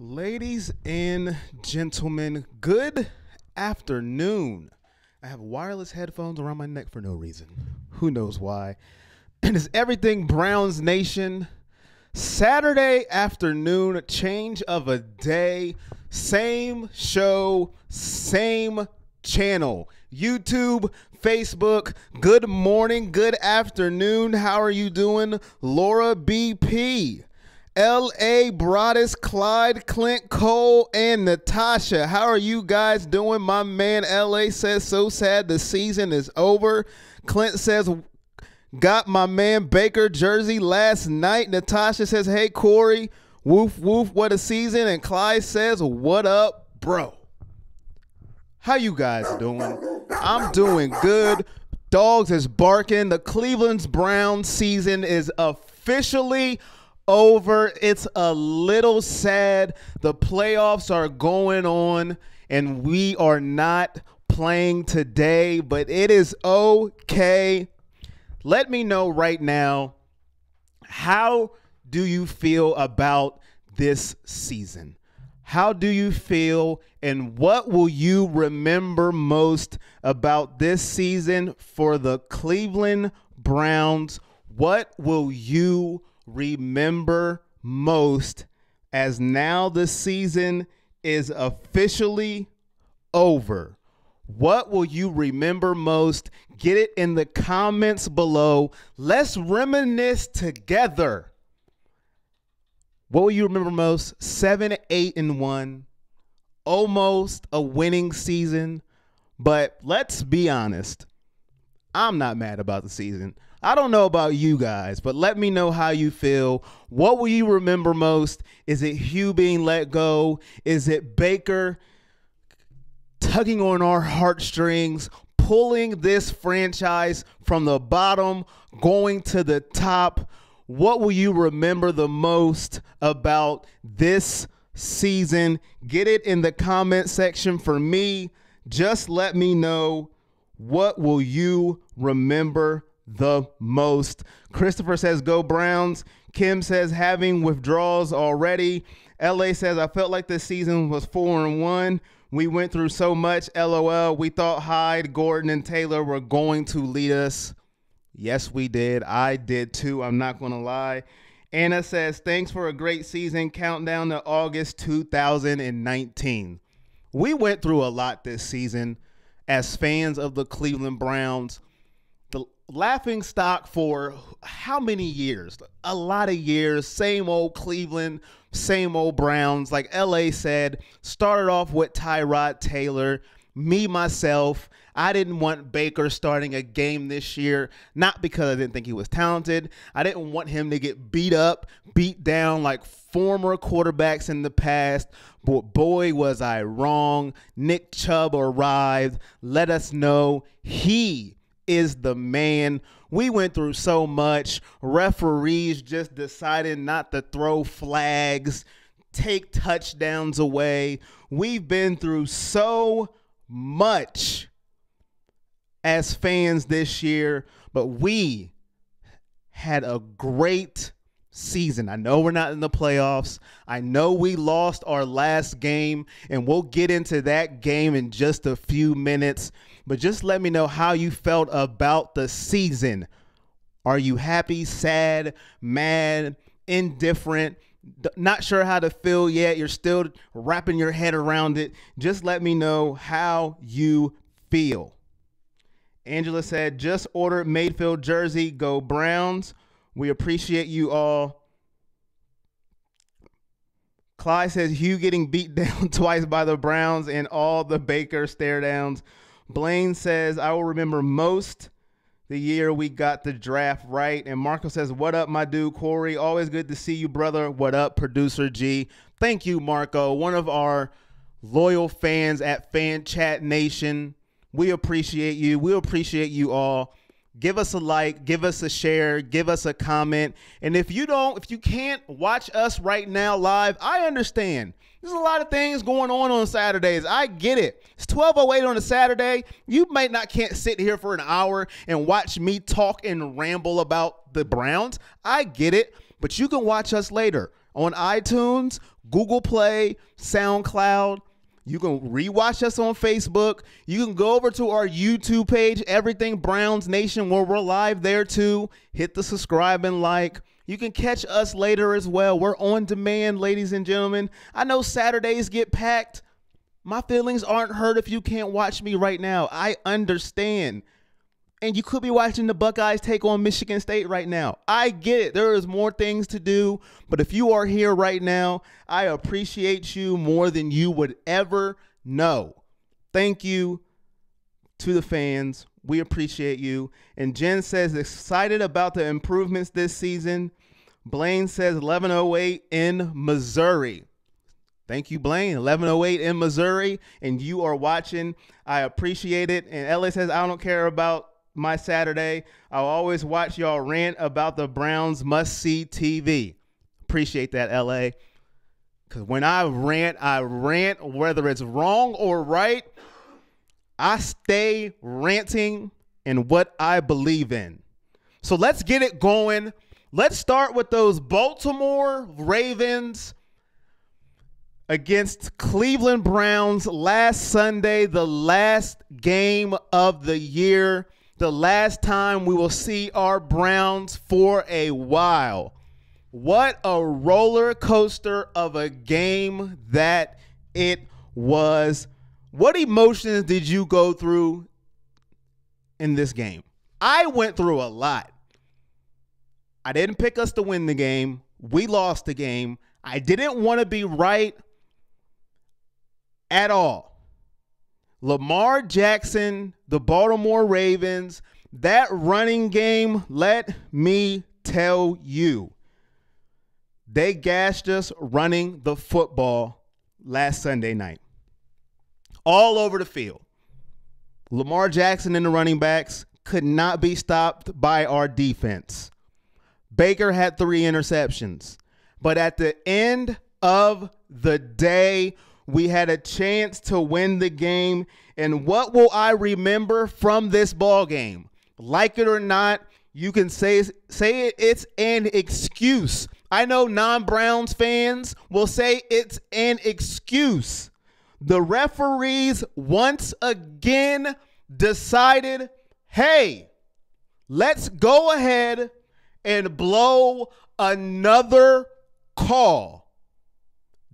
Ladies and gentlemen, good afternoon. I have wireless headphones around my neck for no reason. Who knows why? And it's Everything Browns Nation. Saturday afternoon, change of a day, same show, same channel. YouTube, Facebook, good morning, good afternoon. How are you doing? Laura BP. L.A. Broadus, Clyde, Clint, Cole, and Natasha. How are you guys doing? My man L.A. says, so sad the season is over. Clint says, got my man Baker jersey last night. Natasha says, hey, Corey, woof, woof, what a season. And Clyde says, what up, bro? How you guys doing? I'm doing good. Dogs is barking. The Cleveland Browns season is officially over. It's a little sad. The playoffs are going on and we are not playing today, but it is okay. Let me know right now, how do you feel about this season? How do you feel, and what will you remember most about this season for the Cleveland Browns? What will you remember most as now the season is officially over? What will you remember most? Get it in the comments below. Let's reminisce together. What will you remember most? 7-8-1, almost a winning season. But let's be honest, I'm not mad about the season. I don't know about you guys, but let me know how you feel. What will you remember most? Is it Hugh being let go? Is it Baker tugging on our heartstrings, pulling this franchise from the bottom, going to the top? What will you remember the most about this season? Get it in the comment section for me. Just let me know, what will you remember the most? Christopher says, go Browns. Kim says, having withdrawals already. LA says, I felt like this season was 4-1. We went through so much. LOL. We thought Hyde, Gordon, and Taylor were going to lead us. Yes, we did. I did too. I'm not going to lie. Anna says, thanks for a great season. Countdown to August 2019. We went through a lot this season as fans of the Cleveland Browns. The laughing stock for how many years? A lot of years. Same old Cleveland, same old Browns. Like LA said, started off with Tyrod Taylor. Me, myself, I didn't want Baker starting a game this year, not because I didn't think he was talented. I didn't want him to get beat up, beat down like former quarterbacks in the past. But boy, was I wrong. Nick Chubb arrived, let us know he is the man. We went through so much. Referees just decided not to throw flags, take touchdowns away. We've been through so much as fans this year, but we had a great season. I know we're not in the playoffs. I know we lost our last game, and we'll get into that game in just a few minutes. But just let me know how you felt about the season. Are you happy, sad, mad, indifferent? Not sure how to feel yet. You're still wrapping your head around it. Just let me know how you feel. Angela said, just ordered Mayfield jersey. Go Browns. We appreciate you all. Clyde says, Hugh getting beat down twice by the Browns and all the Baker stare downs. Blaine says, I will remember most the year we got the draft right. And Marco says, what up, my dude, Corey? Always good to see you, brother. What up, producer G? Thank you, Marco, one of our loyal fans at Fan Chat Nation. We appreciate you. We appreciate you all. Give us a like, give us a share, give us a comment. And if you can't watch us right now live, I understand. There's a lot of things going on Saturdays. I get it. It's 12:08 on a Saturday. You can't sit here for an hour and watch me talk and ramble about the Browns. I get it. But you can watch us later on iTunes, Google Play, SoundCloud. You can rewatch us on Facebook. You can go over to our YouTube page, Everything Browns Nation, where we're live there too. Hit the subscribe and like. You can catch us later as well. We're on demand, ladies and gentlemen. I know Saturdays get packed. My feelings aren't hurt if you can't watch me right now. I understand. And you could be watching the Buckeyes take on Michigan State right now. I get it. There is more things to do. But if you are here right now, I appreciate you more than you would ever know. Thank you to the fans. We appreciate you. And Jen says, excited about the improvements this season. Blaine says 11:08 in Missouri. Thank you, Blaine. 11:08 in Missouri. And you are watching. I appreciate it. And Ellie says, I don't care about my Saturday. I'll always watch y'all rant about the Browns must-see TV. Appreciate that, LA. Because when I rant, whether it's wrong or right. I stay ranting in what I believe in. So let's get it going. Let's start with those Baltimore Ravens against Cleveland Browns last Sunday, the last game of the year. The last time we will see our Browns for a while. What a roller coaster of a game that it was. What emotions did you go through in this game? I went through a lot. I didn't pick us to win the game. We lost the game. I didn't want to be right at all. Lamar Jackson, the Baltimore Ravens, that running game, let me tell you, they gashed us running the football last Sunday night. All over the field. Lamar Jackson and the running backs could not be stopped by our defense. Baker had 3 interceptions. But at the end of the day, we had a chance to win the game. And what will I remember from this ball game? Like it or not, you can say it's an excuse. I know non-Browns fans will say it's an excuse. The referees once again decided, hey, let's go ahead and blow another call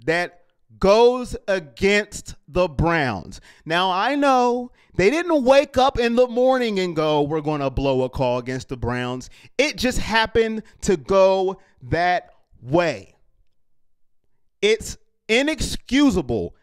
that goes against the Browns. Now, I know they didn't wake up in the morning and go, we're going to blow a call against the Browns. It just happened to go that way. It's inexcusable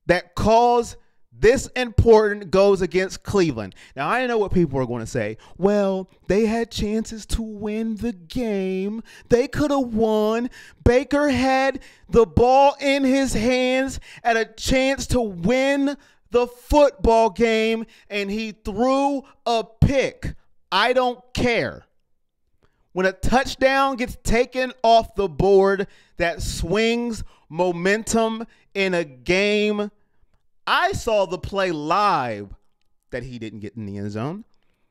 that calls this important goes against Cleveland. Now, I know what people are going to say. Well, they had chances to win the game. They could have won. Baker had the ball in his hands at a chance to win the football game, and he threw a pick. I don't care. When a touchdown gets taken off the board that swings momentum in a game, I saw the play live that he didn't get in the end zone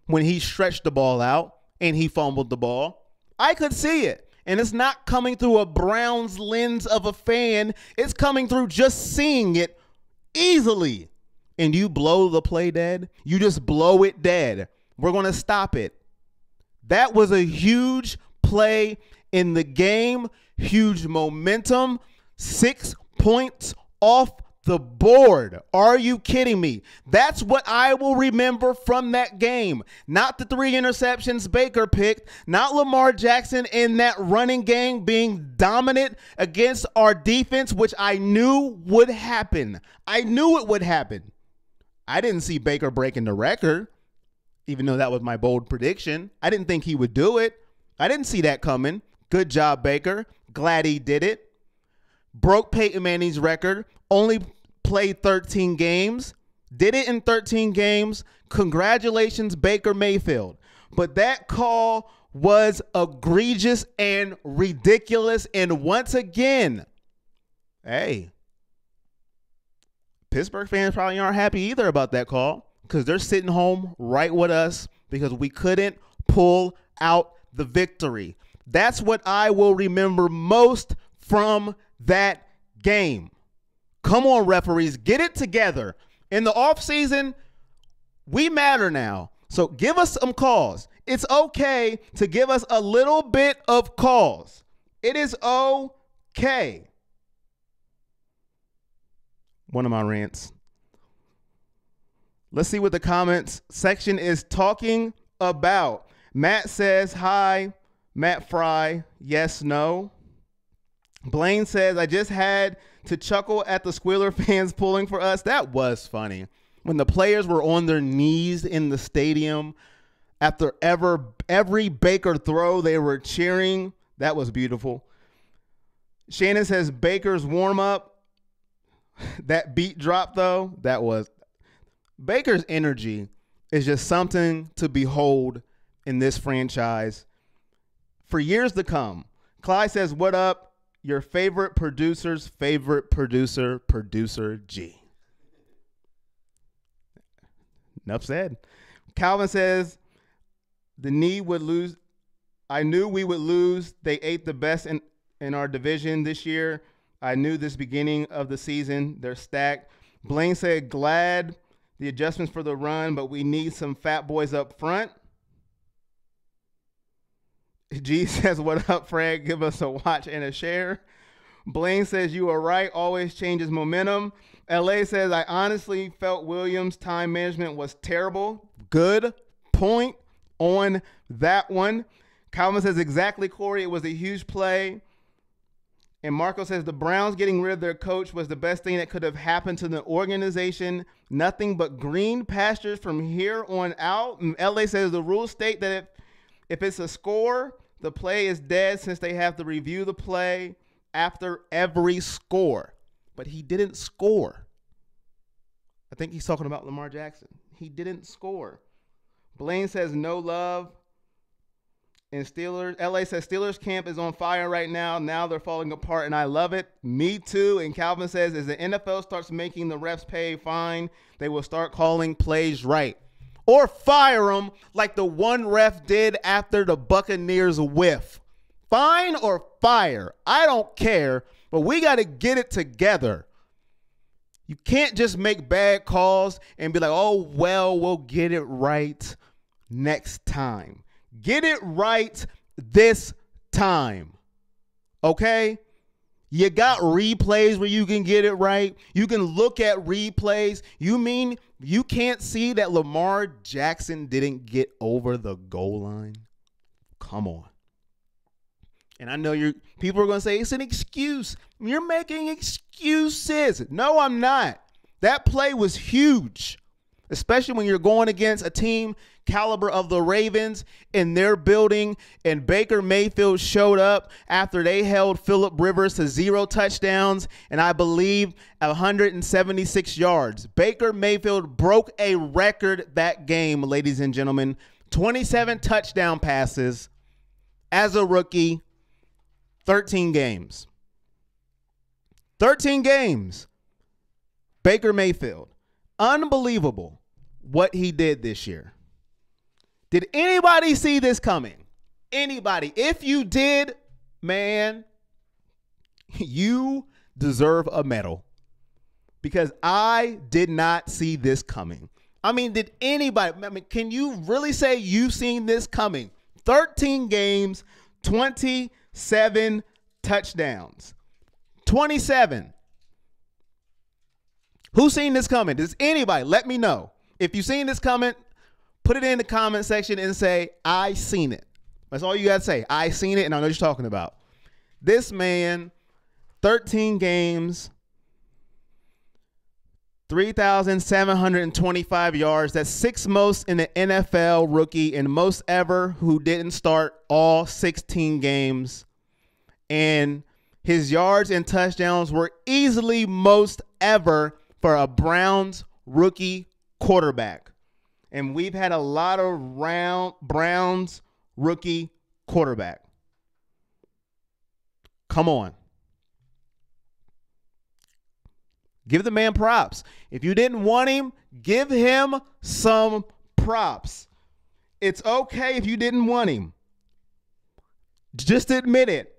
when he stretched the ball out and he fumbled the ball. I could see it. And it's not coming through a Browns lens of a fan. It's coming through just seeing it easily. And you blow the play dead. You just blow it dead. We're going to stop it. That was a huge play in the game. Huge momentum. 6 points off the board. Are you kidding me? That's what I will remember from that game. Not the 3 interceptions Baker picked, not Lamar Jackson in that running game being dominant against our defense, which I knew would happen. I knew it would happen. I didn't see Baker breaking the record, even though that was my bold prediction. I didn't think he would do it. I didn't see that coming. Good job, Baker. Glad he did it. Broke Peyton Manning's record. Only played 13 games. Did it in 13 games. Congratulations, Baker Mayfield. But that call was egregious and ridiculous. And once again, hey, Pittsburgh fans probably aren't happy either about that call because they're sitting home right with us because we couldn't pull out the victory. That's what I will remember most from that game. Come on, referees, get it together. In the offseason, we matter now. So give us some calls. It's okay to give us a little bit of calls. It is okay. One of my rants. Let's see what the comments section is talking about. Matt says, hi. Matt Fry, yes, no. Blaine says, I just had to chuckle at the Squealer fans pulling for us. That was funny. When the players were on their knees in the stadium after every Baker throw, they were cheering. That was beautiful. Shannon says, Baker's warm-up. That beat drop, though, that was. Baker's energy is just something to behold in this franchise for years to come. Clyde says, what up? Your favorite producer's favorite producer, Producer G. Enough said. Calvin says, the knee would lose. I knew we would lose. They ate the best in our division this year. I knew this beginning of the season. They're stacked. Blaine said, glad the adjustments for the run, but we need some fat boys up front. G says, what up, Fred? Give us a watch and a share. Blaine says, you are right. Always changes momentum. LA says, I honestly felt Williams' time management was terrible. Good point on that one. Calvin says, exactly, Corey. It was a huge play. And Marco says, the Browns getting rid of their coach was the best thing that could have happened to the organization. Nothing but green pastures from here on out. And LA says, the rules state that if it's a score, the play is dead since they have to review the play after every score. But he didn't score. I think he's talking about Lamar Jackson. He didn't score. Blaine says no love. And Steelers, LA says Steelers camp is on fire right now. Now they're falling apart, and I love it. Me too. And Calvin says, as the NFL starts making the refs pay fine, they will start calling plays right. Or fire them like the one ref did after the Buccaneers whiff. Fine or fire. I don't care, but we got to get it together. You can't just make bad calls and be like, oh, well, we'll get it right next time. Get it right this time. Okay? You got replays where you can get it right. You can look at replays. You mean you can't see that Lamar Jackson didn't get over the goal line? Come on. And I know people are going to say it's an excuse. You're making excuses. No, I'm not. That play was huge, especially when you're going against a team caliber of the Ravens in their building, and Baker Mayfield showed up after they held Phillip Rivers to 0 touchdowns and I believe 176 yards. Baker Mayfield broke a record that game, ladies and gentlemen. 27 touchdown passes as a rookie, 13 games. 13 games. Baker Mayfield. Unbelievable what he did this year. Did anybody see this coming? Anybody? If you did, man, you deserve a medal, because I did not see this coming. I mean, did anybody? I mean, can you really say you've seen this coming? 13 games, 27 touchdowns. 27. Who's seen this coming? Does anybody? Let me know. If you've seen this coming, put it in the comment section and say, I seen it. That's all you got to say. I seen it, and I know what you're talking about. This man, 13 games, 3,725 yards. That's 6th most in the NFL rookie and most ever who didn't start all 16 games. And his yards and touchdowns were easily most ever for a Browns rookie quarterback. And we've had a lot of Browns rookie quarterback. Come on. Give the man props. If you didn't want him, give him some props. It's okay if you didn't want him. Just admit it.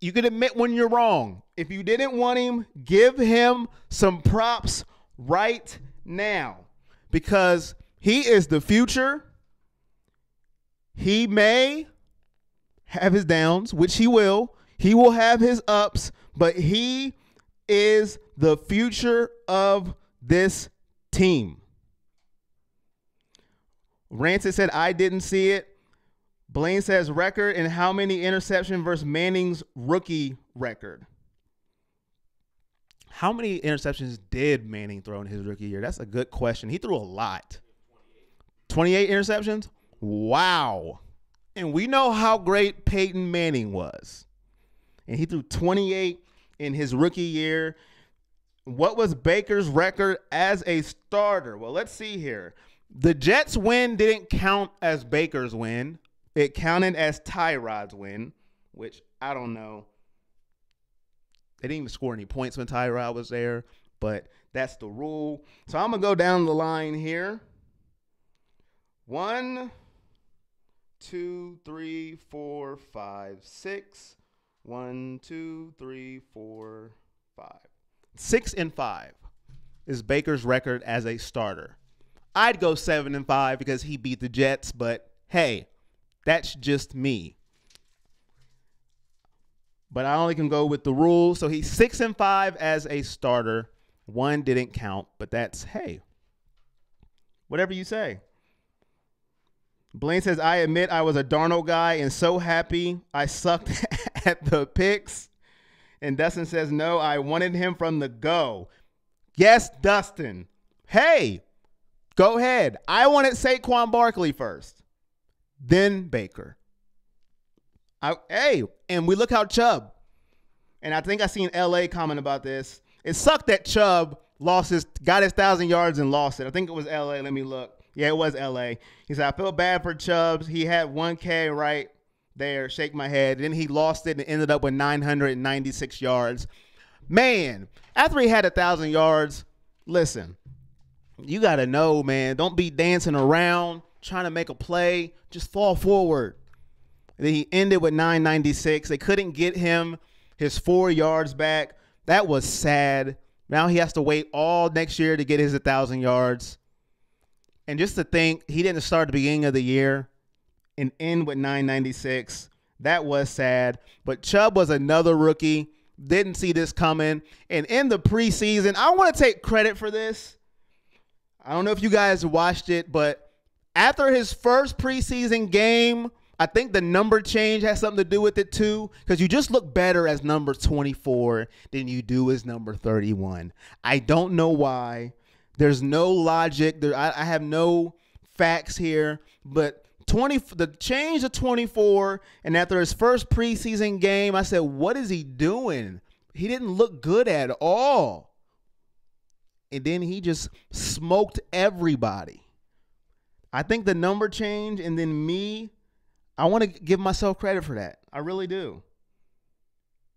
You can admit when you're wrong. If you didn't want him, give him some props right now, because he is the future. He may have his downs, which he will. He will have his ups, but he is the future of this team. Rancid said, I didn't see it. Blaine says, record and how many interceptions versus Manning's rookie record? How many interceptions did Manning throw in his rookie year? That's a good question. He threw a lot. 28 interceptions? Wow. And we know how great Peyton Manning was. And he threw 28 in his rookie year. What was Baker's record as a starter? Well, let's see here. The Jets' win didn't count as Baker's win. It counted as Tyrod's win, which I don't know. They didn't even score any points when Tyrod was there, but that's the rule. So I'm going to go down the line here. 1, 2, 3, 4, 5, 6. 1, 2, 3, 4, 5. 6-5 is Baker's record as a starter. I'd go 7-5 because he beat the Jets, but hey, that's just me. But I only can go with the rules. So he's 6-5 as a starter. 1 didn't count, but that's, hey, whatever you say. Blaine says, I admit I was a Darnold guy and so happy I sucked at the picks. And Dustin says, no, I wanted him from the go. Yes, Dustin. Hey, go ahead. I wanted Saquon Barkley first, then Baker. And we look how Chubb, and I think I seen LA comment about this. It sucked that Chubb got his 1,000 yards and lost it. I think it was LA. Let me look. Yeah, it was LA. He said, I feel bad for Chubbs. He had 1K right there. Shake my head. Then he lost it and ended up with 996 yards. Man, after he had 1,000 yards, listen, you got to know, man, don't be dancing around trying to make a play. Just fall forward. And then he ended with 996. They couldn't get him his 4 yards back. That was sad. Now he has to wait all next year to get his 1,000 yards. And just to think, he didn't start at the beginning of the year and end with 996. That was sad. But Chubb was another rookie. Didn't see this coming. And in the preseason, I want to take credit for this. I don't know if you guys watched it, but after his first preseason game, I think the number change has something to do with it too, because you just look better as number 24 than you do as number 31. I don't know why. There's no logic. I have no facts here, but the change to 24, and after his first preseason game, I said, what is he doing? He didn't look good at all. And then he just smoked everybody. I think the number change and then me, I want to give myself credit for that. I really do.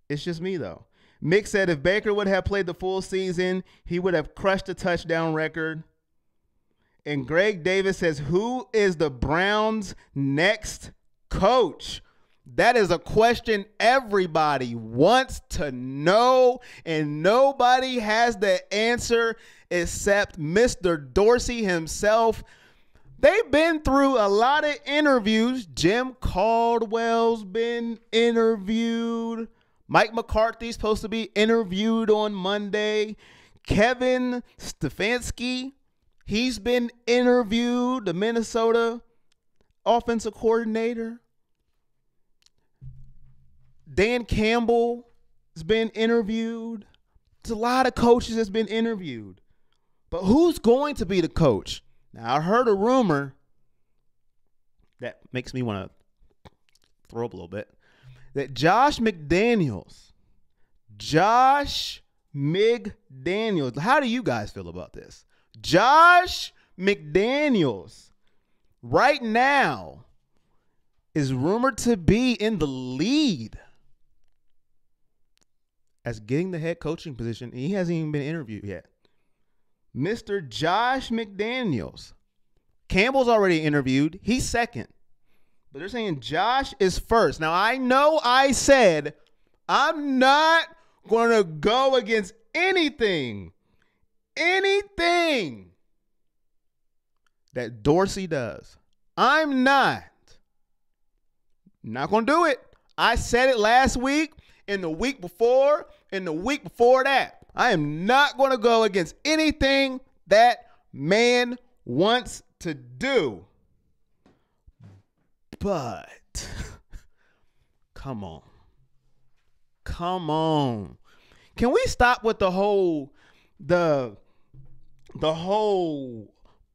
It's just me, though. Mick said if Baker would have played the full season, he would have crushed the touchdown record. And Greg Davis says, who is the Browns' next coach? That is a question everybody wants to know, and nobody has the answer except Mr. Dorsey himself. They've been through a lot of interviews. Jim Caldwell's been interviewed. Mike McCarthy's supposed to be interviewed on Monday. Kevin Stefanski, he's been interviewed, the Minnesota offensive coordinator. Dan Campbell has been interviewed. There's a lot of coaches that's been interviewed. But who's going to be the coach? Now, I heard a rumor that makes me want to throw up a little bit, that Josh McDaniels, how do you guys feel about this? Josh McDaniels right now is rumored to be in the lead as getting the head coaching position. He hasn't even been interviewed yet. Mr. Josh McDaniels. Campbell's already interviewed. He's second. But they're saying Josh is first. Now, I know I said I'm not going to go against anything that Dorsey does. I'm not going to do it. I said it last week, and the week before, and the week before that. I am not going to go against anything that man wants to do. But come on. Can we stop with the whole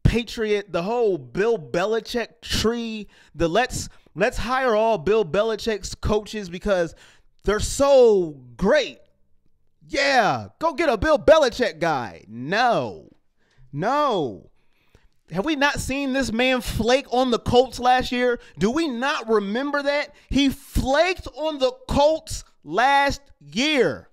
Patriot, the whole Bill Belichick tree? The let's hire all Bill Belichick's coaches because they're so great. Yeah, go get a Bill Belichick guy. No. Have we not seen this man flake on the Colts last year? Do we not remember that? He flaked on the Colts last year.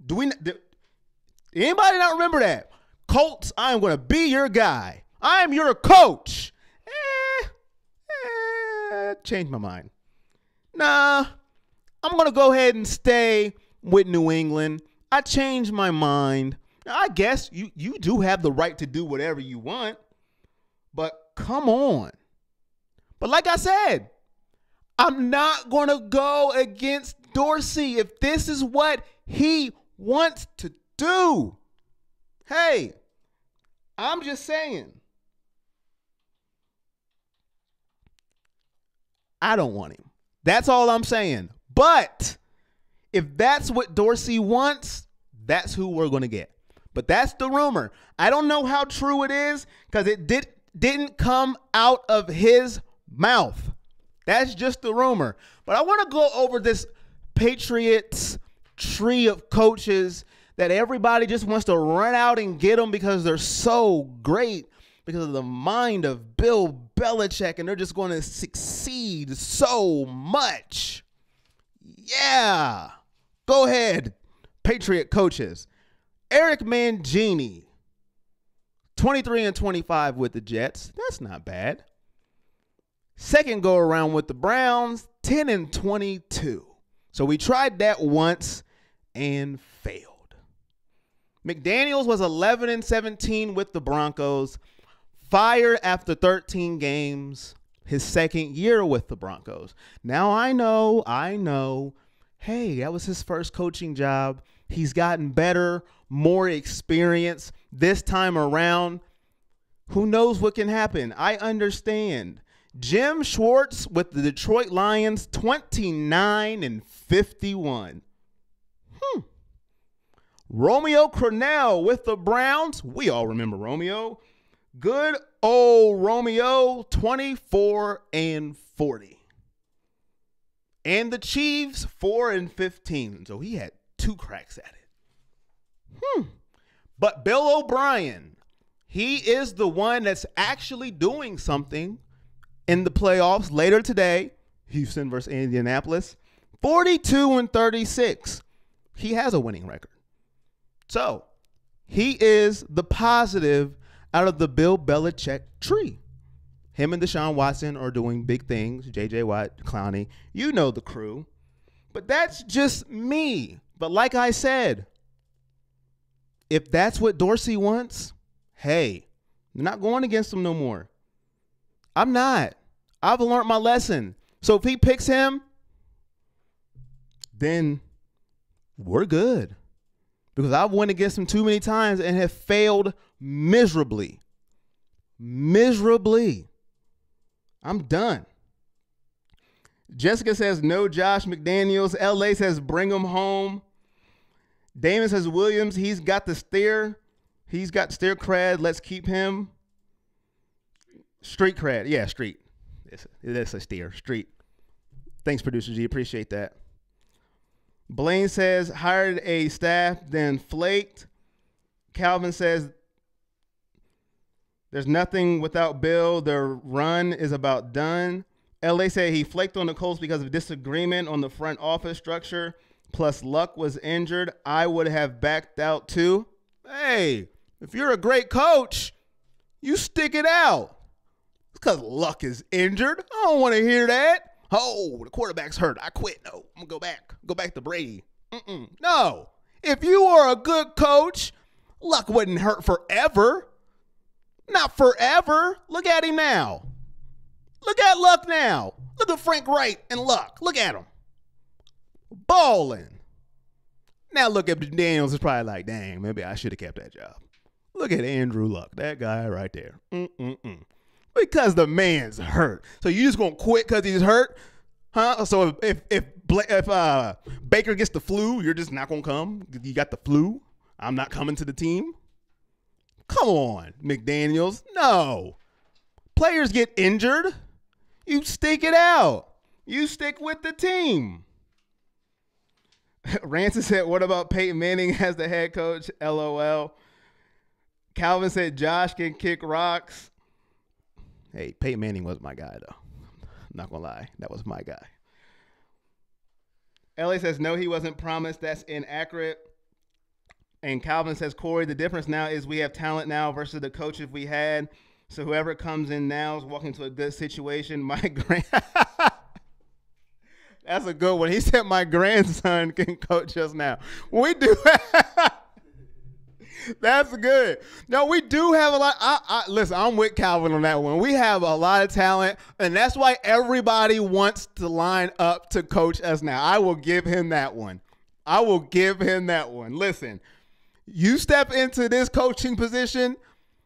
Anybody not remember that? Colts, I am going to be your guy. I am your coach. Changed my mind. Nah, I'm going to go ahead and stay with New England. I changed my mind. I guess you do have the right to do whatever you want, but come on. But like I said, I'm not going to go against Dorsey if this is what he wants to do. Hey, I'm just saying. I don't want him. That's all I'm saying. But if that's what Dorsey wants, that's who we're going to get. But that's the rumor. I don't know how true it is because it didn't come out of his mouth. That's just the rumor. But I want to go over this Patriots tree of coaches that everybody just wants to run out and get them because they're so great because of the mind of Bill Belichick, and they're just going to succeed so much. Yeah. Go ahead, Patriot coaches. Eric Mangini, 23-25 with the Jets. That's not bad. Second go around with the Browns, 10-22. So we tried that once and failed. McDaniels was 11-17 with the Broncos. Fired after 13 games, his second year with the Broncos. Now I know. Hey, that was his first coaching job. He's gotten better, more experience this time around. Who knows what can happen? I understand. Jim Schwartz with the Detroit Lions, 29-51. Romeo Crennel with the Browns. We all remember Romeo. Good old Romeo, 24-40. And the Chiefs, 4-15. So he had 2 cracks at it. But Bill O'Brien, he is the one that's actually doing something in the playoffs later today. Houston versus Indianapolis, 42-36. He has a winning record. So he is the positive out of the Bill Belichick tree. Him and Deshaun Watson are doing big things. J.J. Watt, Clowney, you know the crew. But that's just me. But like I said, if that's what Dorsey wants, hey, I'm not going against him no more. I'm not. I've learned my lesson. So if he picks him, then we're good. Because I've went against him too many times and have failed miserably. I'm done. Jessica says no Josh McDaniels. LA says bring him home. Damon says Williams, he's got the stare. He's got stare cred. Let's keep him. Street cred. Yeah, street. It's a steer. Street. Thanks, producer G. Appreciate that. Blaine says hired a staff, then flaked. Calvin says there's nothing without Bill. Their run is about done. LA said he flaked on the Colts because of disagreement on the front office structure. Plus Luck was injured. I would have backed out too. Hey, if you're a great coach, you stick it out. It's because Luck is injured. I don't want to hear that. Oh, the quarterback's hurt. I quit. No, I'm going to go back to Brady. No. If you are a good coach, Luck wouldn't hurt forever. Not forever. Look at him now. Look at Luck now. Look at Frank Wright and Luck. Look at him. Balling. Now look at Daniels is probably like, dang, maybe I should have kept that job. Look at Andrew Luck, that guy right there. Because the man's hurt. So you just gonna quit because he's hurt? Huh? So if Baker gets the flu, you're just not gonna come? You got the flu? I'm not coming to the team? Come on, McDaniels. No. Players get injured. You stick it out. You stick with the team. Ransom said, what about Peyton Manning as the head coach? LOL. Calvin said, Josh can kick rocks. Hey, Peyton Manning was my guy, though. I'm not going to lie. That was my guy. LA says, no, he wasn't promised. That's inaccurate. And Calvin says, Corey, the difference now is we have talent now versus the coaches we had. So whoever comes in now is walking into a good situation. That's a good one. He said my grandson can coach us now. We do. That's good. No, we do have a lot. Listen, I'm with Calvin on that one. We have a lot of talent, and that's why everybody wants to line up to coach us now. I will give him that one. Listen, you step into this coaching position,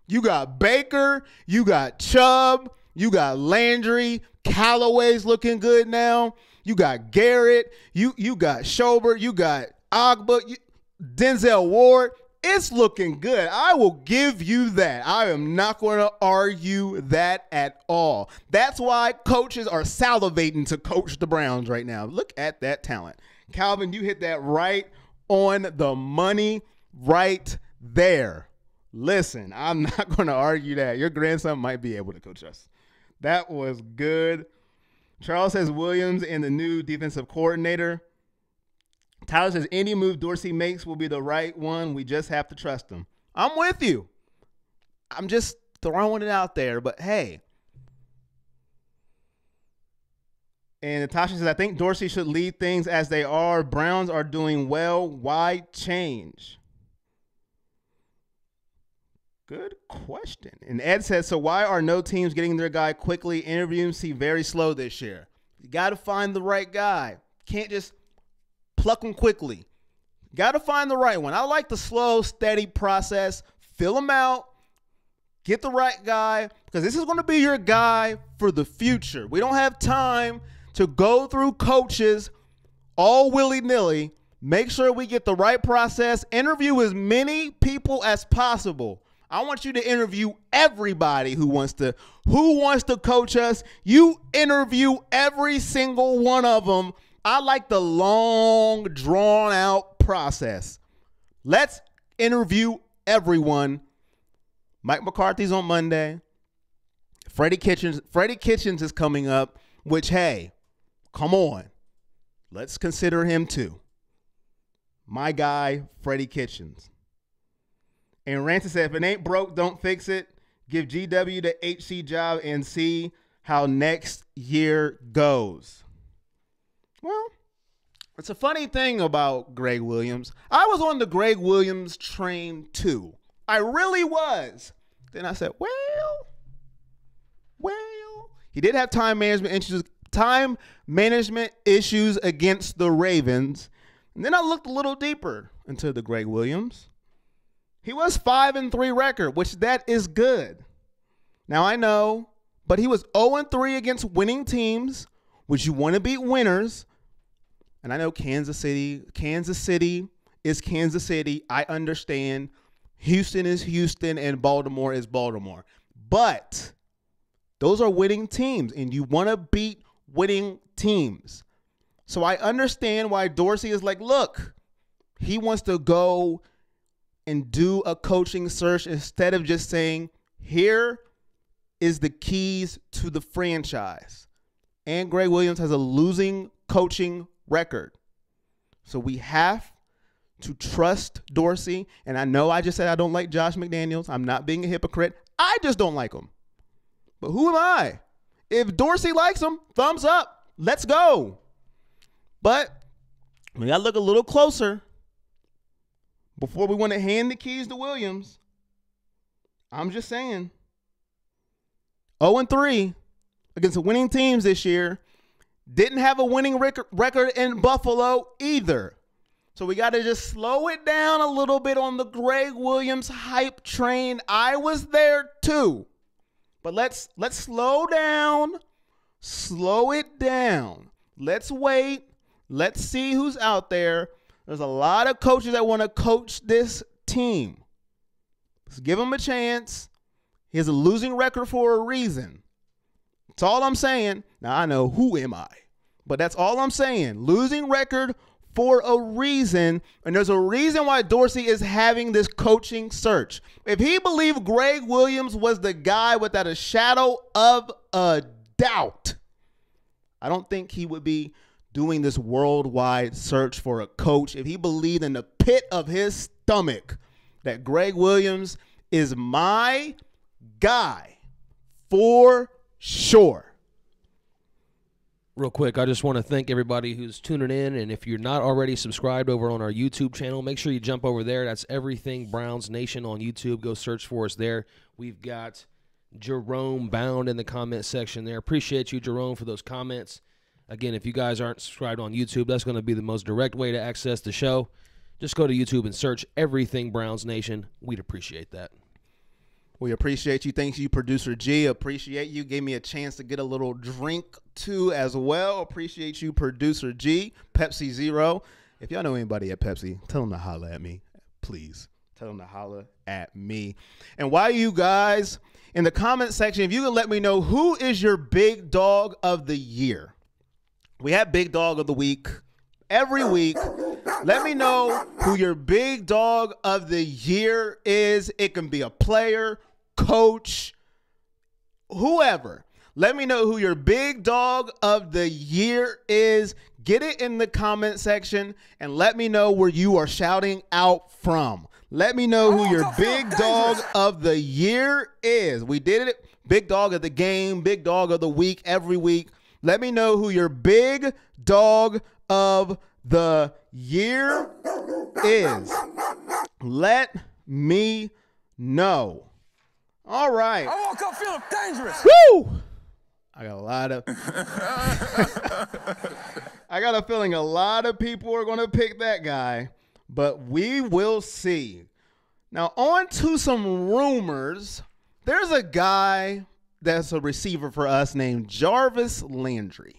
you got Baker, you got Chubb, you got Landry, Callaway's looking good now. You got Garrett, you got Schobert, you got Ogba, Denzel Ward. It's looking good. I will give you that. I am not going to argue that at all. That's why coaches are salivating to coach the Browns right now. Look at that talent. Calvin, you hit that right on the money right there. Listen, I'm not going to argue that. Your grandson might be able to coach us. That was good. Charles says Williams and the new defensive coordinator. Tyler says any move Dorsey makes will be the right one. We just have to trust him. I'm with you. I'm just throwing it out there, but hey. And Natasha says, I think Dorsey should leave things as they are. Browns are doing well. Why change? Good question. And Ed says, so why are no teams getting their guy quickly? Interviews seem very slow this year. You got to find the right guy. Can't just pluck them quickly. Got to find the right one. I like the slow, steady process. Fill them out. Get the right guy, because this is going to be your guy for the future. We don't have time to go through coaches all willy-nilly. Make sure we get the right process. Interview as many people as possible. I want you to interview everybody who wants to coach us. You interview every single one of them. I like the long, drawn-out process. Let's interview everyone. Mike McCarthy's on Monday. Freddie Kitchens is coming up, which, hey, come on. Let's consider him too. My guy, Freddie Kitchens. And Ransom said, if it ain't broke, don't fix it. Give GW the HC job and see how next year goes. Well, it's a funny thing about Greg Williams. I was on the Greg Williams train too. I really was. Then I said, well, he did have time management issues against the Ravens. And then I looked a little deeper into the Greg Williams. He was 5-3 record, which that is good. Now I know, but he was 0-3 against winning teams, which you want to beat winners. And I know Kansas City is Kansas City. I understand. Houston is Houston and Baltimore is Baltimore. But those are winning teams, and you want to beat winning teams. So I understand why Dorsey is like, look, he wants to go and do a coaching search instead of just saying, here is the keys to the franchise. And Greg Williams has a losing coaching record. So we have to trust Dorsey. And I know I just said I don't like Josh McDaniels. I'm not being a hypocrite. I just don't like him. But who am I? If Dorsey likes him, thumbs up. Let's go. But we got to look a little closer before we want to hand the keys to Williams. I'm just saying. 0-3 against the winning teams this year. Didn't have a winning record in Buffalo either. So we got to just slow it down a little bit on the Greg Williams hype train. I was there too. But let's slow down. Slow it down. Let's wait. Let's see who's out there. There's a lot of coaches that want to coach this team. Let's give him a chance. He has a losing record for a reason. That's all I'm saying. Now, I know who am I, but that's all I'm saying. Losing record for a reason, and there's a reason why Dorsey is having this coaching search. If he believed Greg Williams was the guy without a shadow of a doubt, I don't think he would be doing this worldwide search for a coach. If he believed in the pit of his stomach that Greg Williams is my guy for sure. Real quick, I just want to thank everybody who's tuning in, and if you're not already subscribed over on our YouTube channel, make sure you jump over there. That's Everything Browns Nation on YouTube. Go search for us there. We've got Jerome Bound in the comment section there. Appreciate you, Jerome, for those comments. Again, if you guys aren't subscribed on YouTube, that's going to be the most direct way to access the show. Just go to YouTube and search Everything Browns Nation. We'd appreciate that. We appreciate you. Thank you, Producer G. Appreciate you. Gave me a chance to get a little drink, too, as well. Appreciate you, Producer G. Pepsi Zero. If y'all know anybody at Pepsi, tell them to holler at me. Please. Tell them to holler at me. And while you guys, in the comment section, if you can let me know who is your big dog of the year. We have Big Dog of the Week every week. Let me know who your big dog of the year is. It can be a player, coach, whoever. Let me know who your big dog of the year is. Get it in the comment section and let me know where you are shouting out from. Let me know who your big dog of the year is. We did it. Big dog of the game, big dog of the week every week. Let me know who your big dog of the year is. Let me know. All right. I woke up feeling dangerous. Woo! I got a feeling a lot of people are going to pick that guy, but we will see. Now, on to some rumors. There's a guy that's a receiver for us named Jarvis Landry.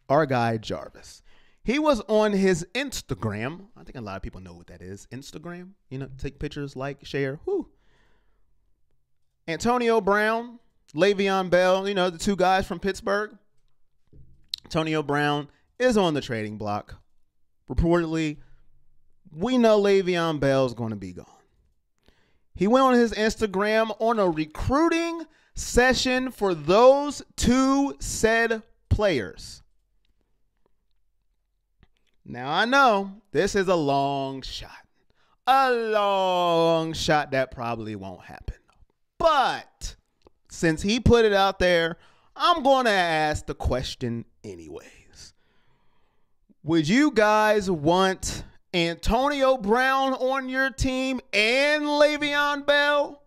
Our guy, Jarvis. He was on his Instagram. I think a lot of people know what that is. Instagram. You know, take pictures, like, share. Whoo. Antonio Brown, Le'Veon Bell, you know, the two guys from Pittsburgh. Antonio Brown is on the trading block. Reportedly, we know Le'Veon Bell is going to be gone. He went on his Instagram on a recruiting session for those two said players. Now, I know this is a long shot. A long shot that probably won't happen. But since he put it out there, I'm going to ask the question anyways. Would you guys want Antonio Brown on your team and Le'Veon Bell?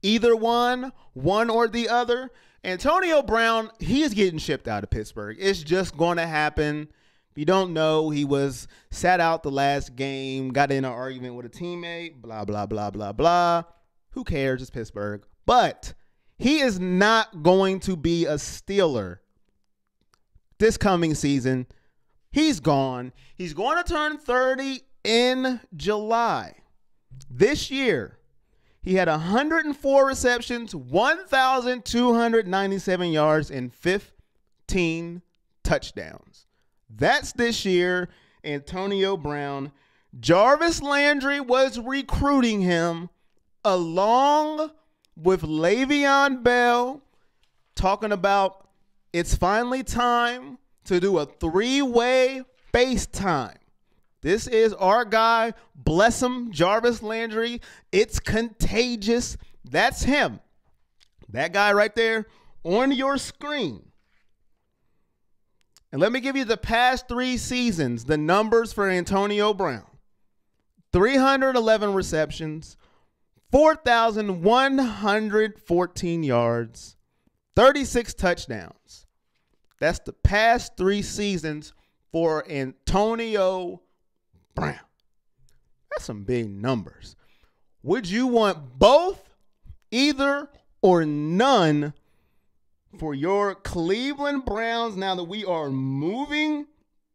Either one or the other. Antonio Brown, he is getting shipped out of Pittsburgh. It's just going to happen. If you don't know, he was sat out the last game, got in an argument with a teammate, blah, blah, blah, blah, blah. Who cares? It's Pittsburgh. But he is not going to be a Steeler this coming season. He's gone. He's going to turn 30 in July. This year, he had 104 receptions, 1,297 yards, and 15 touchdowns. That's this year, Antonio Brown. Jarvis Landry was recruiting him along with Le'Veon Bell, talking about it's finally time to do a three-way FaceTime. This is our guy, bless him, Jarvis Landry. It's contagious. That's him. That guy right there on your screen. And let me give you the past 3 seasons, the numbers for Antonio Brown. 311 receptions, 4,114 yards, 36 touchdowns. That's the past 3 seasons for Antonio Brown. That's some big numbers. Would you want both, either, or none for your Cleveland Browns now that we are moving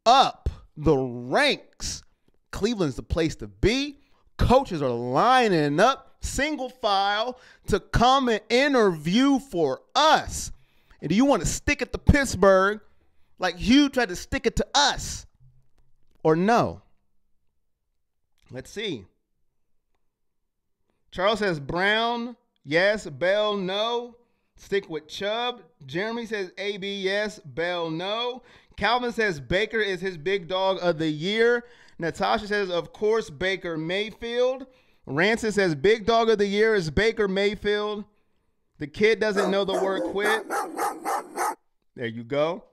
up the ranks? Cleveland's the place to be. Coaches are lining up single file to come and interview for us. And do you want to stick it to Pittsburgh like Hugh tried to stick it to us, or no? Let's see. Charles says Brown, yes. Bell, no. Stick with Chubb. Jeremy says AB, yes. Bell, no. Calvin says Baker is his big dog of the year. Natasha says, of course, Baker Mayfield. Rancid says big dog of the year is Baker Mayfield. The kid doesn't know the word quit. There you go.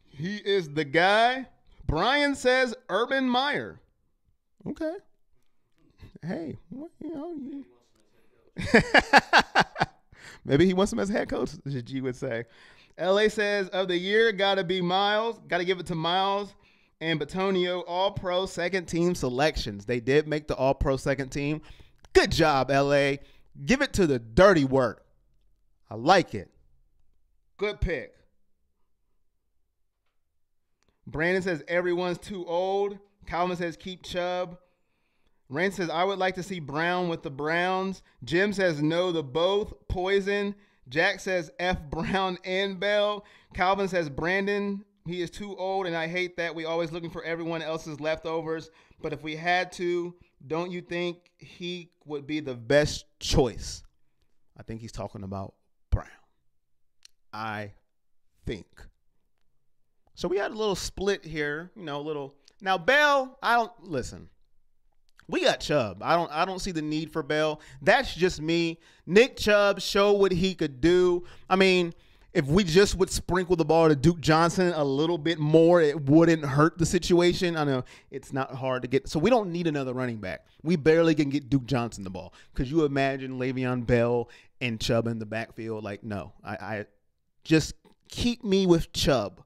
He is the guy. Brian says Urban Meyer. Okay. Hey, you know. Maybe he wants him as head coach, as G would say. LA says of the year, got to be Miles. Got to give it to Miles and Batonio, all-pro second team selections. They did make the all-pro second team. Good job, LA. Give it to the dirty work. I like it. Good pick. Brandon says everyone's too old. Calvin says keep Chubb. Rand says I would like to see Brown with the Browns. Jim says no to both. Poison. Jack says F Brown and Bell. Calvin says Brandon, he is too old and I hate that. We always looking for everyone else's leftovers. But if we had to, don't you think he would be the best choice? I think he's talking about Brown. I think. So we had a little split here, you know, a little. Now Bell, listen. We got Chubb. I don't see the need for Bell. That's just me. Nick Chubb showed what he could do. I mean, if we just would sprinkle the ball to Duke Johnson a little bit more, it wouldn't hurt the situation. I know it's not hard to get. So we don't need another running back. We barely can get Duke Johnson the ball. Could you imagine Le'Veon Bell and Chubb in the backfield? Like, no. I just keep me with Chubb.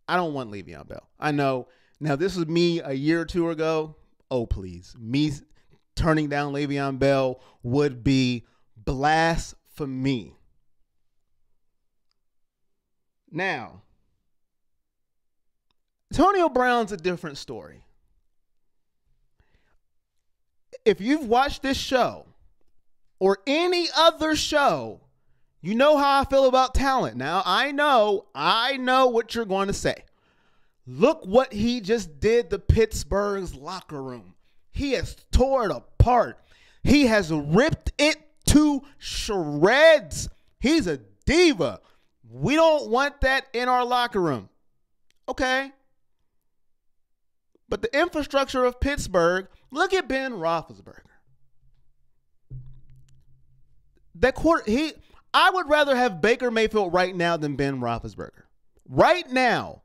I don't want Le'Veon Bell. I know. Now, this was me a year or two ago. Oh, please. Me turning down Le'Veon Bell would be blasphemy. Now, Antonio Brown's a different story. If you've watched this show or any other show, you know how I feel about talent. Now, I know what you're going to say. Look what he just did to Pittsburgh's locker room. He has tore it apart. He has ripped it to shreds. He's a diva. We don't want that in our locker room. Okay. But the infrastructure of Pittsburgh, look at Ben Roethlisberger. I would rather have Baker Mayfield right now than Ben Roethlisberger. Right now.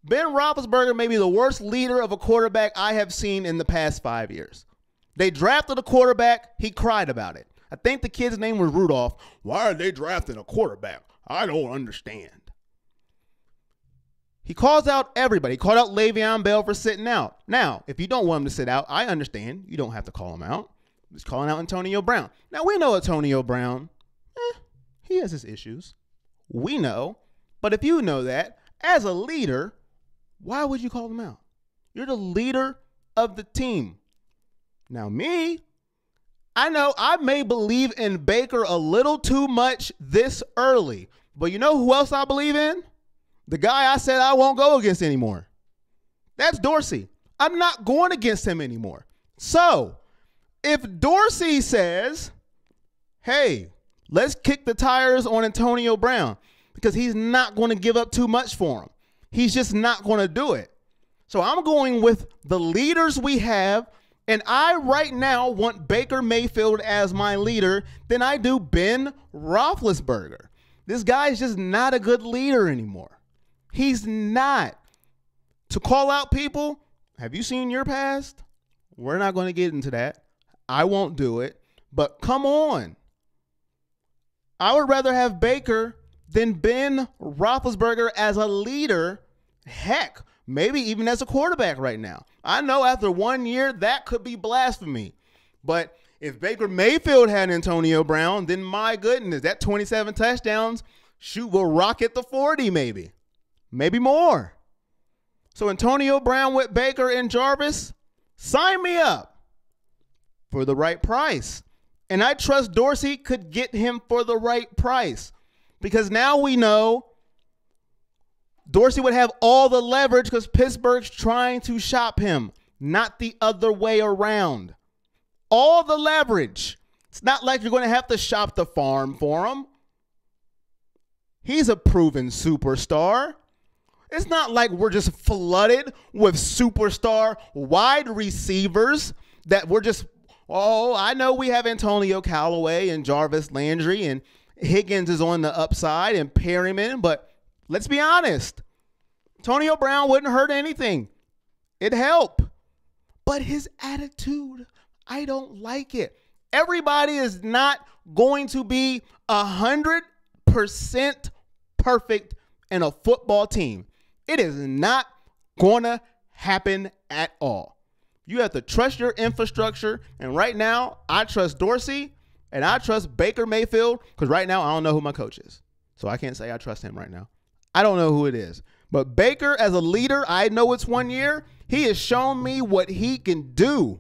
Ben Roethlisberger may be the worst leader of a quarterback I have seen in the past 5 years. They drafted a quarterback. He cried about it. I think the kid's name was Rudolph. Why are they drafting a quarterback? I don't understand. He calls out everybody. He called out Le'Veon Bell for sitting out. Now, if you don't want him to sit out, I understand. You don't have to call him out. He's calling out Antonio Brown. Now, we know Antonio Brown. He has his issues. We know. But if you know that, as a leader, why would you call them out? You're the leader of the team. Now me, I know I may believe in Baker a little too much this early, but you know who else I believe in? The guy I said I won't go against anymore. That's Dorsey. I'm not going against him anymore. So if Dorsey says, hey, let's kick the tires on Antonio Brown because he's not going to give up too much for him. He's just not going to do it. So I'm going with the leaders we have, and I right now want Baker Mayfield as my leader than I do Ben Roethlisberger. This guy's just not a good leader anymore. He's not. To call out people, have you seen your past? We're not going to get into that. I won't do it. But come on. I would rather have Baker than Ben Roethlisberger as a leader. Heck, maybe even as a quarterback right now. I know after 1 year, that could be blasphemy. But if Baker Mayfield had Antonio Brown, then my goodness, that 27 touchdowns, shoot, will rocket the 40 maybe. Maybe more. So Antonio Brown with Baker and Jarvis, sign me up for the right price. And I trust Dorsey could get him for the right price. Because now we know Dorsey would have all the leverage because Pittsburgh's trying to shop him, not the other way around. All the leverage. It's not like you're going to have to shop the farm for him. He's a proven superstar. It's not like we're just flooded with superstar wide receivers that we're just, oh, I know we have Antonio Callaway and Jarvis Landry and Higgins is on the upside and Perryman, but let's be honest. Antonio Brown wouldn't hurt anything. It'd help. But his attitude, I don't like it. Everybody is not going to be 100% perfect in a football team. It is not going to happen at all. You have to trust your infrastructure. And right now, I trust Dorsey and I trust Baker Mayfield because right now I don't know who my coach is. So I can't say I trust him right now. I don't know who it is. But Baker as a leader, I know it's 1 year. He has shown me what he can do.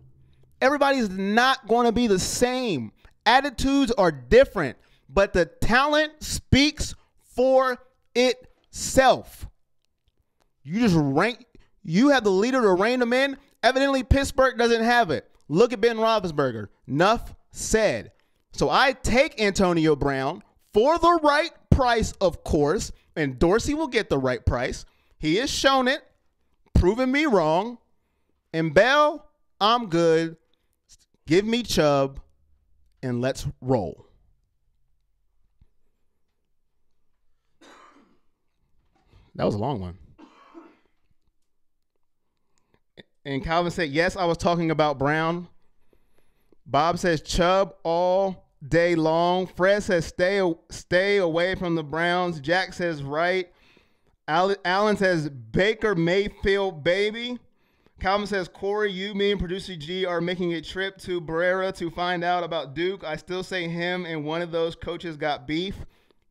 Everybody's not going to be the same. Attitudes are different, but the talent speaks for itself. You just rank. You have the leader to rein them in. Evidently, Pittsburgh doesn't have it. Look at Ben Roethlisberger. Enough said. So I take Antonio Brown for the right price, of course, and Dorsey will get the right price. He has shown it, proven me wrong. And Bell, I'm good. Give me Chubb, and let's roll. That was a long one. And Calvin said, yes, I was talking about Brown. Bob says Chubb all day long. Fred says stay away from the Browns. Jack says right. Allen says Baker Mayfield, baby. Calvin says Corey, you, me, and producer G are making a trip to Barrera to find out about Duke. I still say him and one of those coaches got beef.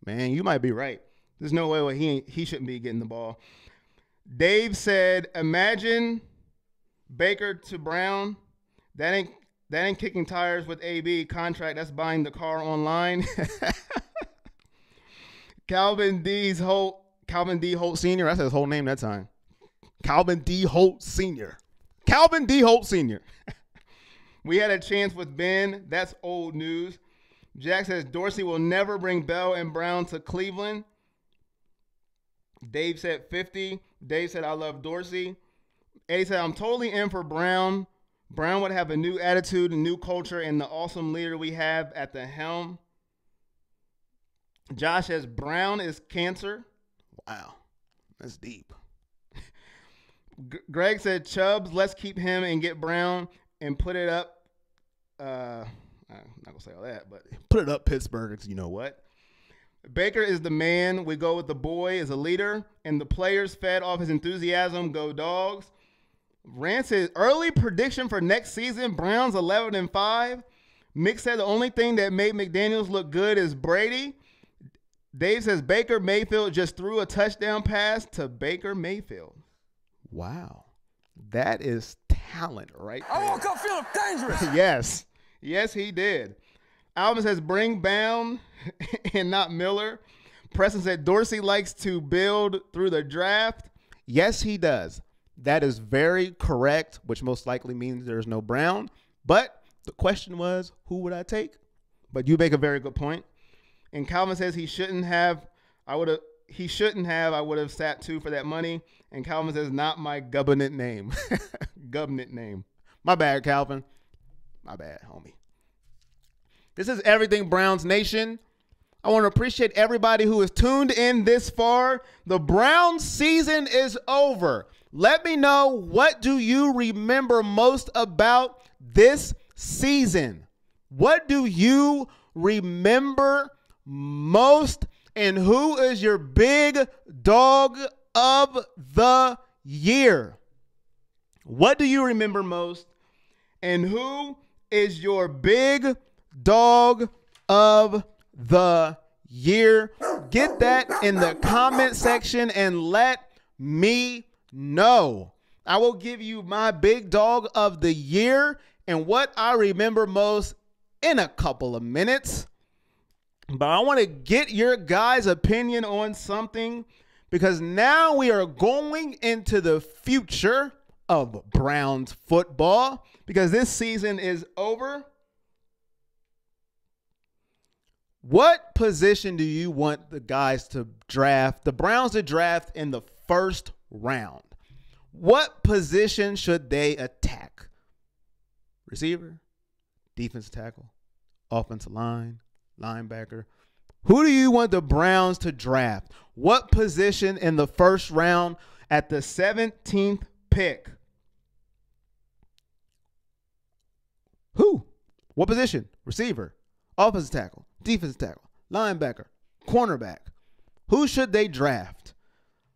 Man, you might be right. There's no way he shouldn't be getting the ball. Dave said, imagine Baker to Brown. That ain't kicking tires with AB contract. That's buying the car online. Calvin D. Holt Sr. I said his whole name that time. Calvin D. Holt Sr. Calvin D. Holt Sr. We had a chance with Ben. That's old news. Jack says Dorsey will never bring Bell and Brown to Cleveland. Dave said 50. Dave said I love Dorsey. Eddie said I'm totally in for Brown. Brown would have a new attitude, a new culture, and the awesome leader we have at the helm. Josh says Brown is cancer. Wow, that's deep. Greg said Chubbs, let's keep him and get Brown and put it up. I'm not going to say all that, but put it up Pittsburgh. You know what? Baker is the man. We go with the boy as a leader, and the players fed off his enthusiasm. Go Dogs. Rand says early prediction for next season, Browns 11-5. Mick said the only thing that made McDaniels look good is Brady. Dave says Baker Mayfield just threw a touchdown pass to Baker Mayfield. Wow. That is talent right there. I woke up feeling dangerous. Yes. Yes, he did. Alvin says bring Brown and not Miller. Preston said Dorsey likes to build through the draft. Yes, he does. That is very correct, which most likely means there's no Brown. But the question was, who would I take? But you make a very good point. And Calvin says he shouldn't have. I would have sat 2 for that money. And Calvin says, not my government name. Government name. My bad, Calvin. My bad, homie. This is Everything Browns Nation. I want to appreciate everybody who has tuned in this far. The Browns season is over. Let me know, what do you remember most about this season? What do you remember most? And who is your big dog of the year? What do you remember most? And who is your big dog of the year? Get that in the comment section and let me know. I will give you my big dog of the year and what I remember most in a couple of minutes. But I want to get your guys' opinion on something, because now we are going into the future of Browns football, because this season is over. What position do you want the guys to draft, the Browns to draft in the first round? What position should they attack? Receiver, defensive tackle, offensive line, linebacker. Who do you want the Browns to draft? What position in the first round at the 17th pick? Who? What position? Receiver, offensive tackle, defensive tackle, linebacker, cornerback. Who should they draft?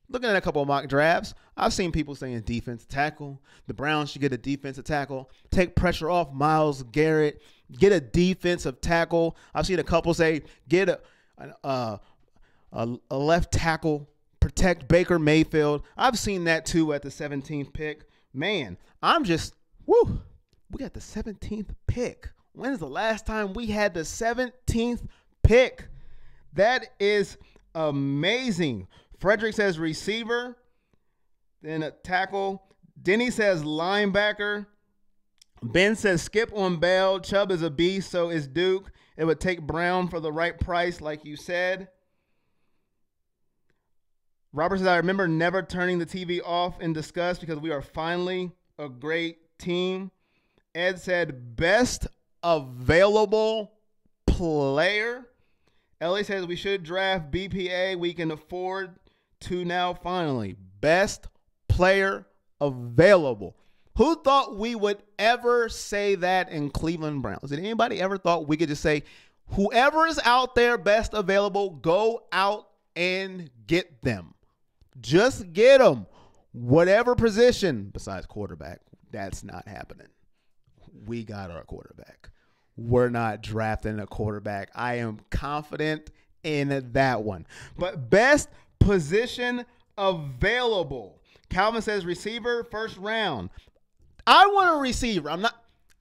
Looking at a couple of mock drafts, I've seen people saying defensive tackle. The Browns should get a defensive tackle. Take pressure off Myles Garrett. Get a defensive tackle. I've seen a couple say get a left tackle. Protect Baker Mayfield. I've seen that too at the 17th pick. Man, we got the 17th pick. When is the last time we had the 17th pick? That is amazing. Frederick says receiver, then a tackle. Denny says linebacker. Ben says skip on Bell. Chubb is a beast, so is Duke. It would take Brown for the right price, like you said. Robert says, I remember never turning the TV off in disgust because we are finally a great team. Ed said best available player. Ellie says we should draft BPA. We can afford to now finally. Best player available. Who thought we would ever say that in Cleveland Browns? Did anybody ever thought we could just say, whoever is out there best available, go out and get them? Just get them. Whatever position besides quarterback, that's not happening. We got our quarterback. We're not drafting a quarterback. I am confident in that one. But best position available. Calvin says receiver, first round. I want a receiver.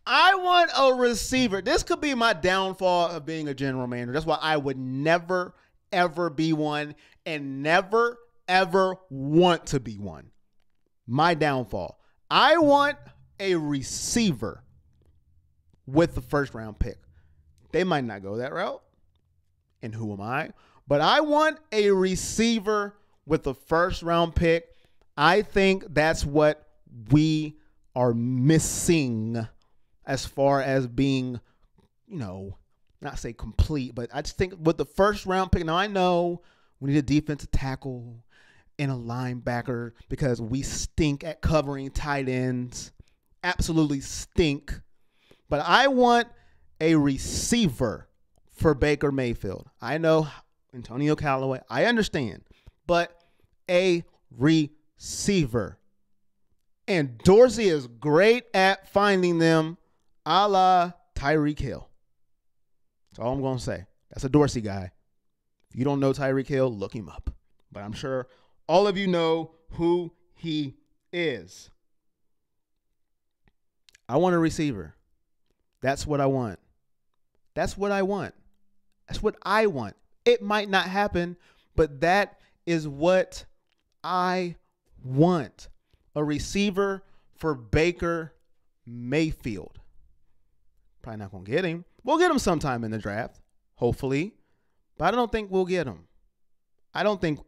I want a receiver. This could be my downfall of being a general manager. That's why I would never, ever be one, and never, ever want to be one. My downfall. I want a receiver with the first round pick. They might not go that route, and who am I? But I want a receiver with the first round pick. I think that's what we are missing as far as being, not say complete, but I just think with the first round pick. Now I know we need a defensive tackle and a linebacker because we stink at covering tight ends. Absolutely stink. But I want a receiver for Baker Mayfield. I know Antonio Callaway. I understand. But a receiver. And Dorsey is great at finding them, a la Tyreek Hill. That's all I'm going to say. That's a Dorsey guy. If you don't know Tyreek Hill, look him up. But I'm sure all of you know who he is. I want a receiver. That's what I want. That's what I want. That's what I want. It might not happen, but that is what I want. A receiver for Baker Mayfield. Probably not going to get him. We'll get him sometime in the draft, hopefully. But I don't think we'll get him. I don't think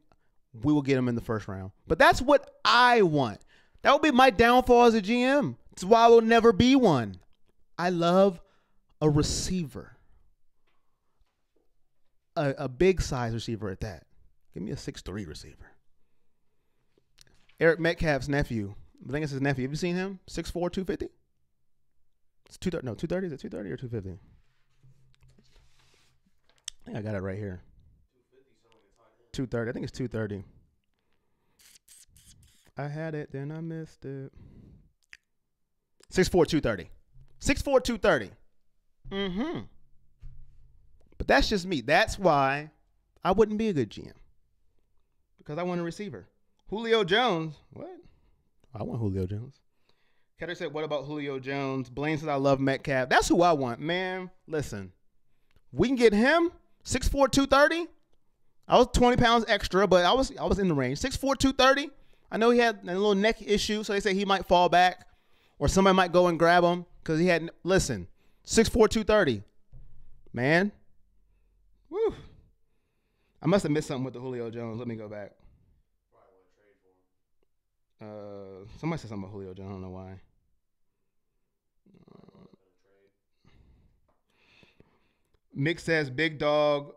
we will get him in the first round. But that's what I want. That would be my downfall as a GM. That's why I will never be one. I love a receiver. a big size receiver at that. Give me a 6'3" receiver. Eric Metcalf's nephew. I think it's his nephew. Have you seen him? 6'4", 250? It's 230. No, 230. Is it 230 or 250? I think I got it right here. 230. I think it's 230. I had it, then I missed it. 6'4", 230. 6'4", 230. Mm-hmm. But that's just me. That's why I wouldn't be a good GM. Because I want a receiver. Julio Jones. What? I want Julio Jones. Kendrick said, what about Julio Jones? Blaine says, I love Metcalf. That's who I want. Man, listen. We can get him. 6'4", 230. I was 20 pounds extra, but I was in the range. 6'4", 230. I know he had a little neck issue, so they say he might fall back. Or somebody might go and grab him. Because he had, listen, 6'4", 230. Man. Woo. I must have missed something with the Julio Jones. Let me go back. Somebody said something about Julio Jones. I don't know why. Mick says Big Dog.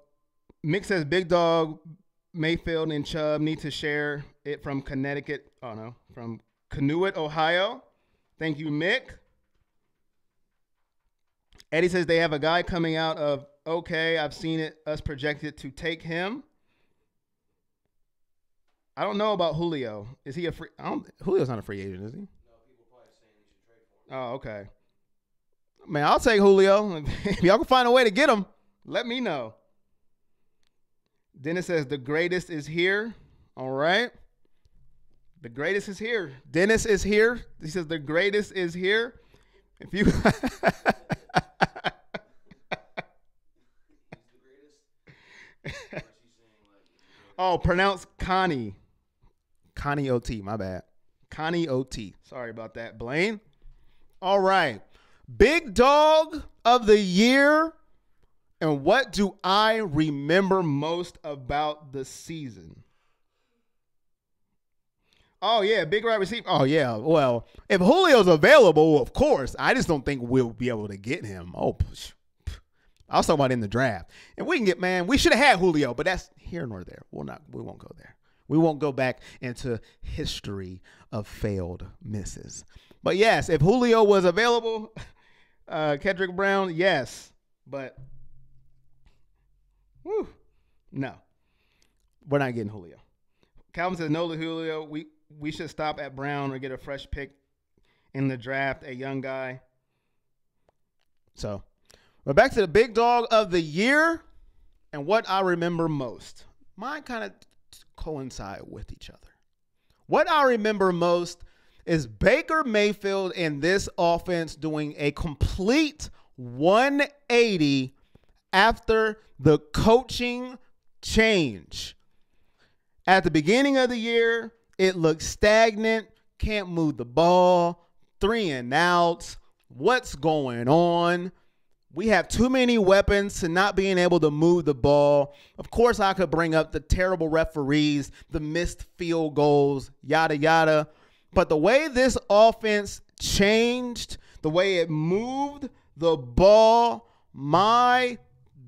Mayfield and Chubb need to share it from Connecticut. Oh no, from Canoet, Ohio. Thank you, Mick. Eddie says they have a guy coming out of OK. I've seen it. Us projected to take him. I don't know about Julio. Is he a free? Julio's not a free agent, is he? No, people probably saying he should trade for him. Oh, okay. Man, I'll take Julio. If y'all can find a way to get him, let me know. Dennis says the greatest is here. All right. The greatest is here. Dennis is here. He says the greatest is here. If you Oh, pronounce Connie. Connie OT, my bad. Connie OT. Sorry about that, Blaine. All right. Big dog of the year. And what do I remember most about the season? Oh, yeah, big wide receiver. Oh, yeah. Well, if Julio's available, of course. I just don't think we'll be able to get him. Oh, I was talking about in the draft. And we can get, man, we should have had Julio, but that's here nor there. We won't go there. We won't go back into history of failed misses. But yes, if Julio was available, Kendrick Brown, yes. But, no. We're not getting Julio. Calvin says no to Julio. We should stop at Brown or get a fresh pick in the draft, a young guy. So, we're back to the big dog of the year and what I remember most. Mine kind of coincide with each other. What I remember most is Baker Mayfield and this offense doing a complete 180 after the coaching change. At the beginning of the year, it looked stagnant, can't move the ball, 3 and outs. What's going on? We have too many weapons to not being able to move the ball. Of course, I could bring up the terrible referees, the missed field goals, yada, yada. But the way this offense changed, the way it moved the ball, my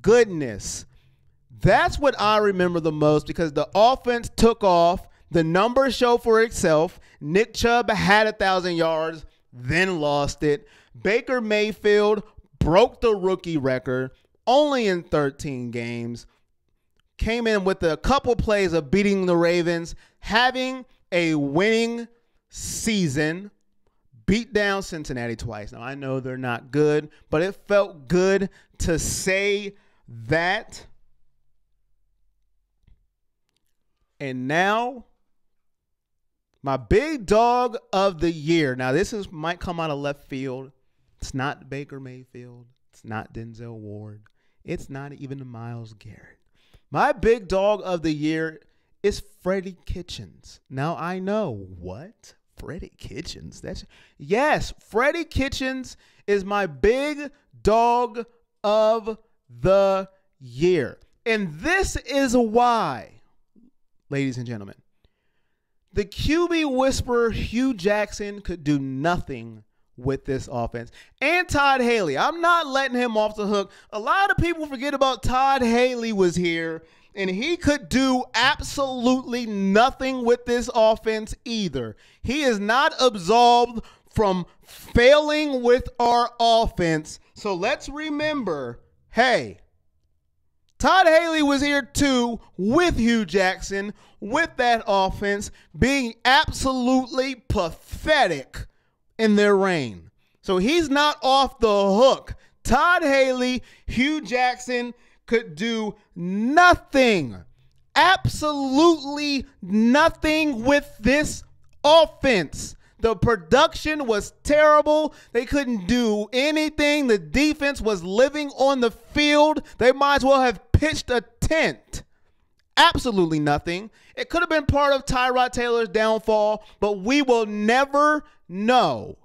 goodness. That's what I remember the most because the offense took off. The numbers show for itself. Nick Chubb had 1,000 yards, then lost it. Baker Mayfield broke the rookie record only in 13 games. Came in with a couple plays of beating the Ravens, having a winning season. Beat down Cincinnati twice. Now, I know they're not good, but it felt good to say that. And now, my big dog of the year. Now, might come out of left field. It's not Baker Mayfield. It's not Denzel Ward. It's not even Myles Garrett. My big dog of the year is Freddie Kitchens. Now, I know. What? Freddie Kitchens? Yes, Freddie Kitchens is my big dog of the year. And this is why, ladies and gentlemen, the QB whisperer Hugh Jackson could do nothing with this offense. And Todd Haley. I'm not letting him off the hook. A lot of people forget about Todd Haley was here, and he could do absolutely nothing with this offense either. He is not absolved from failing with our offense. So let's remember, hey, Todd Haley was here too with Hugh Jackson, with that offense being absolutely pathetic in their reign. So he's not off the hook. Todd Haley, Hugh Jackson could do nothing, absolutely nothing with this offense. The production was terrible. They couldn't do anything. The defense was living on the field. They might as well have pitched a tent. Absolutely nothing. It could have been part of Tyrod Taylor's downfall, but we will never know.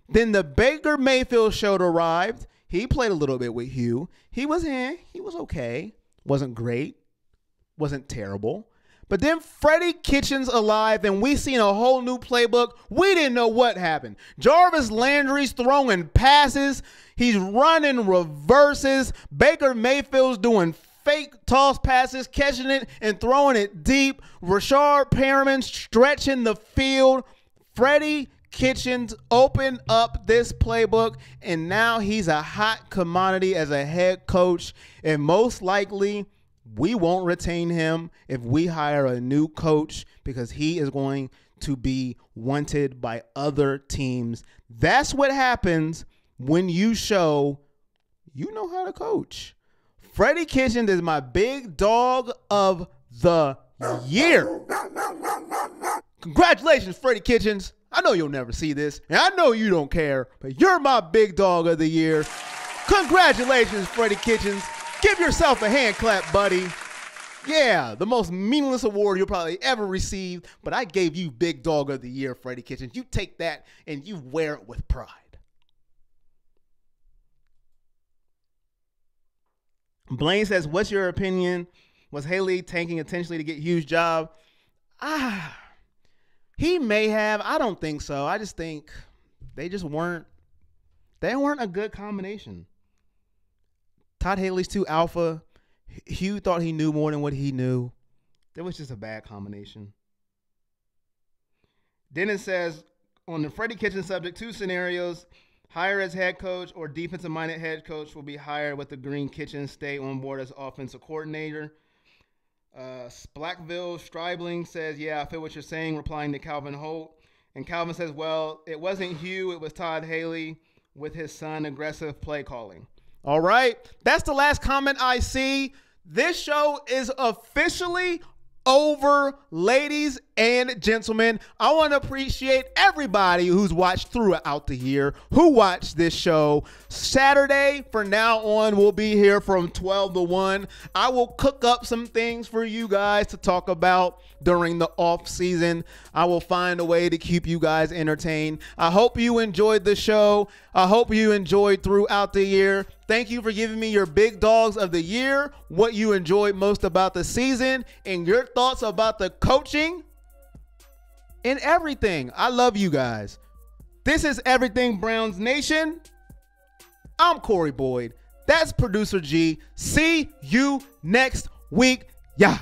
Then the Baker Mayfield show arrived. He played a little bit with Hugh. He was okay. Wasn't great. Wasn't terrible. But then Freddie Kitchens alive, and we seen a whole new playbook. We didn't know what happened. Jarvis Landry's throwing passes. He's running reverses. Baker Mayfield's doing fake toss passes, catching it and throwing it deep. Rashard Perriman stretching the field. Freddie Kitchens opened up this playbook, and now he's a hot commodity as a head coach, and most likely we won't retain him if we hire a new coach because he is going to be wanted by other teams. That's what happens when you show you know how to coach. Freddie Kitchens is my big dog of the year. Congratulations, Freddie Kitchens. I know you'll never see this, and I know you don't care, but you're my big dog of the year. Congratulations, Freddie Kitchens. Give yourself a hand clap, buddy. Yeah, the most meaningless award you'll probably ever receive, but I gave you big dog of the year, Freddie Kitchens. You take that and you wear it with pride. Blaine says, what's your opinion? Was Haley tanking intentionally to get Hugh's job? He may have. I don't think so. I just think they weren't a good combination. Todd Haley's too alpha. Hugh thought he knew more than what he knew. It was just a bad combination. Dennis says, on the Freddie Kitchens subject, 2 scenarios. Hire as head coach or defensive-minded head coach will be hired with the Green Kitchens stay on board as offensive coordinator. Blackville Stribling says, yeah, I feel what you're saying, replying to Calvin Holt. And Calvin says, well, it wasn't Hugh, it was Todd Haley with his son aggressive play calling. All right, that's the last comment I see. This show is officially over, ladies and gentlemen. I want to appreciate everybody who's watched throughout the year, who watched this show. Saturday, from now on, we'll be here from 12 to 1. I will cook up some things for you guys to talk about during the off season. I will find a way to keep you guys entertained. I hope you enjoyed the show. I hope you enjoyed throughout the year. Thank you for giving me your big dogs of the year, what you enjoyed most about the season, and your thoughts about the coaching and everything. I love you guys. This is Everything Browns Nation. I'm Corey Boyd. That's Producer G. See you next week. Yeah.